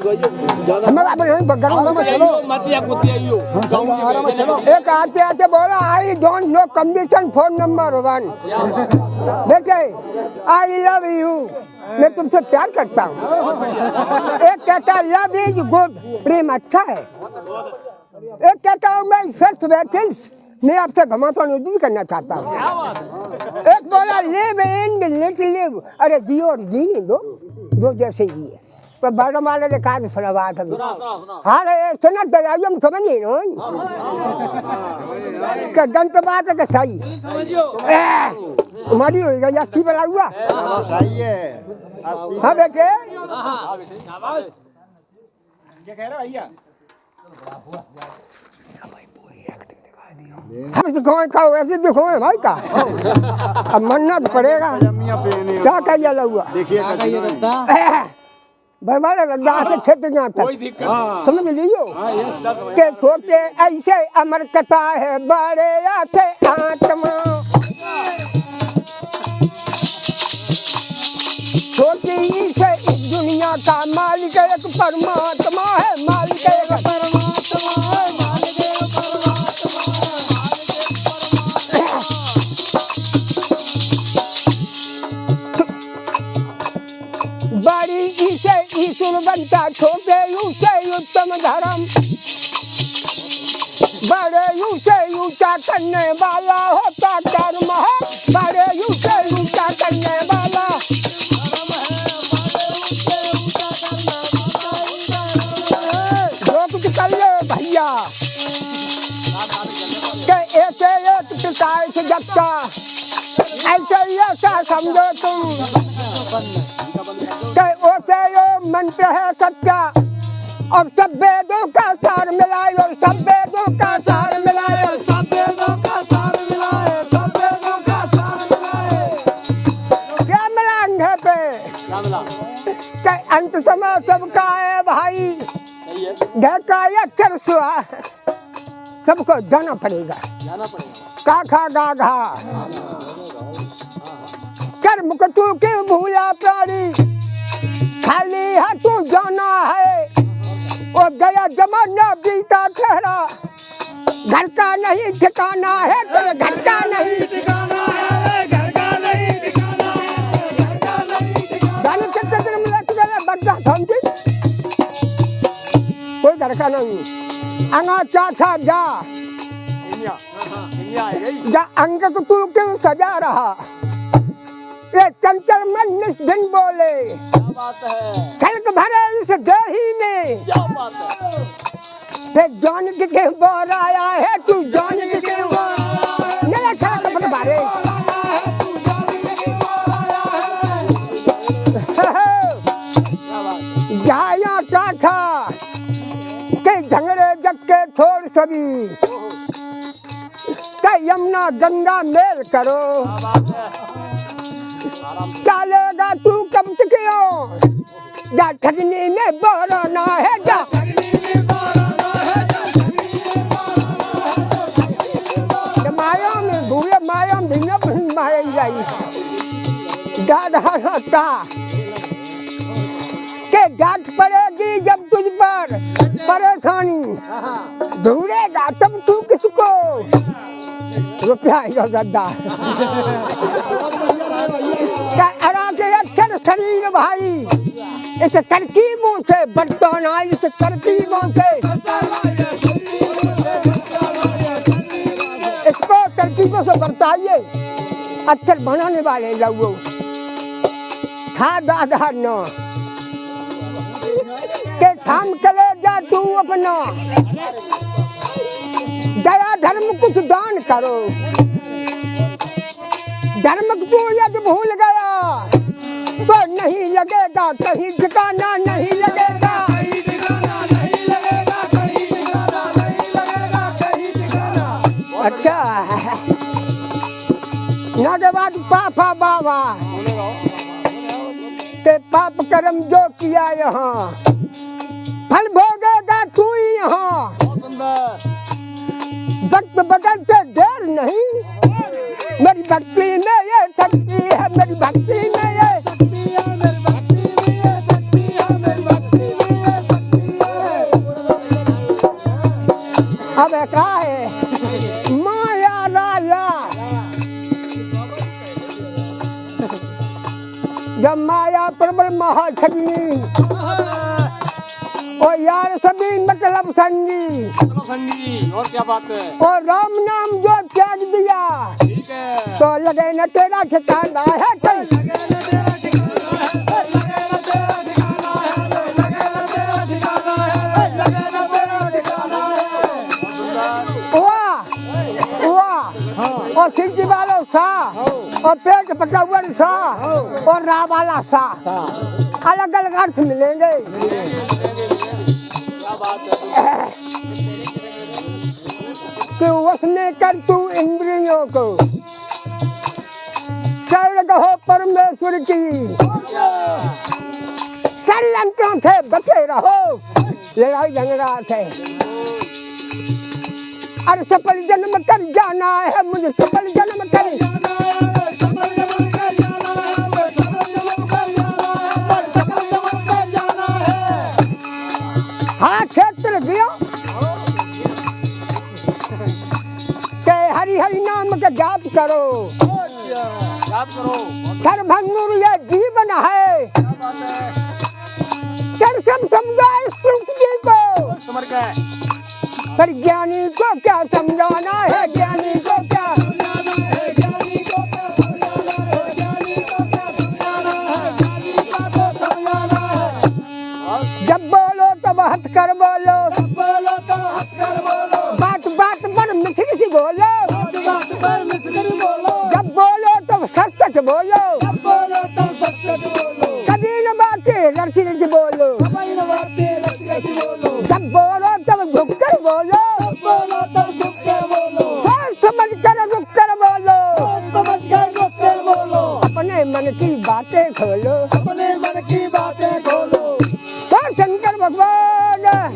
हमें आप आराम में चलो मत या कुतियाइयो आराम में चलो। एक आते आते बोला I don't know condition phone number 1। बेटे आई लव यू, मैं तुमसे प्यार करता हूँ। एक कहता लव इज गुड, प्रेम अच्छा है। एक कहता हूँ मैं फर्स्ट वेटिल्स, मैं आपसे घमासान दूर करना चाहता हूँ। एक बोला लिव इन लेट लिव, अरे जियो और जीने दो, दो जैसे ही है। तो बड़ा वाले ने कहा सुना बात अभी हाँ रे सुना दयाइयो हम समझ नहीं नो का गंत बात है कि सही हमारी होएगा या सी वाला हुआ हाँ बेटे क्या कह रहा भैया हम दिखाओ का वैसे दिखाओ भाई का अब मन्नत पड़ेगा क्या कहिए लहुआ देखिए बरबारे रद्दा से क्षेत्र जाता समझ लियो के छोटे ऐसे अमर कथा है बड़े आते आत्मा छोटी से इस दुनिया का मालिक एक परमात्मा है मालिक एक परमात्मा है मालिक एक परमात्मा बड़ी इसे ईश्वर बनता छोटे ऊंचे उत्तम धर्म बड़े ऊंचे ऊंचा करने वाला होता कर्म है बड़े ऊंचे ऊंचा करने वाला जो कुछ कर ले भैया के ऐसे एक पिताए से जगता ऐसे ऐसा समझो तुम मंत्र है सत्या और सब वेदों का सार मिलाए और सब वेदों का सार मिलाए और सब वेदों का सार मिलाए सब वेदों का सार मिलाए क्या मिला अंधे पे क्या अंत समय सबका है भाई ढका अक्षर सुहा सबको जाना पड़ेगा काखा गाघा कर्म को तू क्यों भूला प्राणी खाली हाथों जाना है वो गया जमाना बीता ठहरा घर का नहीं ठिकाना है तेरे घर का नहीं ठिकाना है घर का नहीं ठिकाना है घर का नहीं बच्चा समझी कोई घर का नहीं अंगा चाचा जा अंग को तू क्यों सजा रहा ये चंचल मन निस्दिन बोले कलक भरे इस देही में फिर जान के बोर आया है तू जान के बोर मेरा कलक भर भरे जाया चाचा के झगड़े जग के छोड़ सभी के यमुना गंगा मेल करो चलेगा तू कब तक जा ठगनी में बोराना है जा माया में भूले माया में माया जाई दादा के डांट पड़ेगी जब तुझ पर परेशानी ढूंढेगा तब तू किसको रुपया गद्दा अक्षर शरीर भाई इस तरकीबों से बरतना इस तरकीबों से इसको तरकीबों से बरताइए अक्षर बनाने वाले लोगों था दादा न के थाम चले जा तू अपना दया धर्म कुछ दान करो धर्म को यदि भूल गया तो नहीं लगेगा कहीं ठिकाना नहीं लगेगा अच्छा ना के बाद पापा बाबा के पाप कर्म जो किया यहाँ फल भोगेगा तू यहाँ वक्त बदलते देर नहीं मेरी भक्ति में ये शक्ति है मेरी भक्ति में ये शक्ति है मेरी भक्ति में ये शक्ति है मेरी भक्ति में ये शक्ति अब का है माया राया जब माया प्रबल महाठगनी और यार सभी मतलब संगी संगी और क्या बात है और राम नाम जो त्याग दिया ठीक है तो लगे न तेरा ठिकाना है कहीं और सिंची वालों सा और पेट पटवन सा और रा वाला सा अलग अलग अर्थ मिलेंगे कि उसने कर तू इंद्रियों को शरण कहो परमेश्वर की षड्यंत्रों से बचे रहो लड़ाई झगड़ा से अरे सफल जन्म कर जाना है मुझे सफल जन्म कर हाँ क्षेत्र दियो के हरि हरि नाम का जाप करो सर्वभंगुर ये जीवन है सब समझा इस जी को समझ गए पर ज्ञानी को क्या समझाना है ज्ञानी को क्या जब बोलो तो हट कर बोलो बात बात पर मिश्री सी बोलो जब बोलो तो सच सच बोलो कभी न बातें लड़की लड़की बोलो जब बोलो तब झुक कर बोलो समझ कर रुक कर बोलो अपने मन की बातें खोलो अपने मन की बातें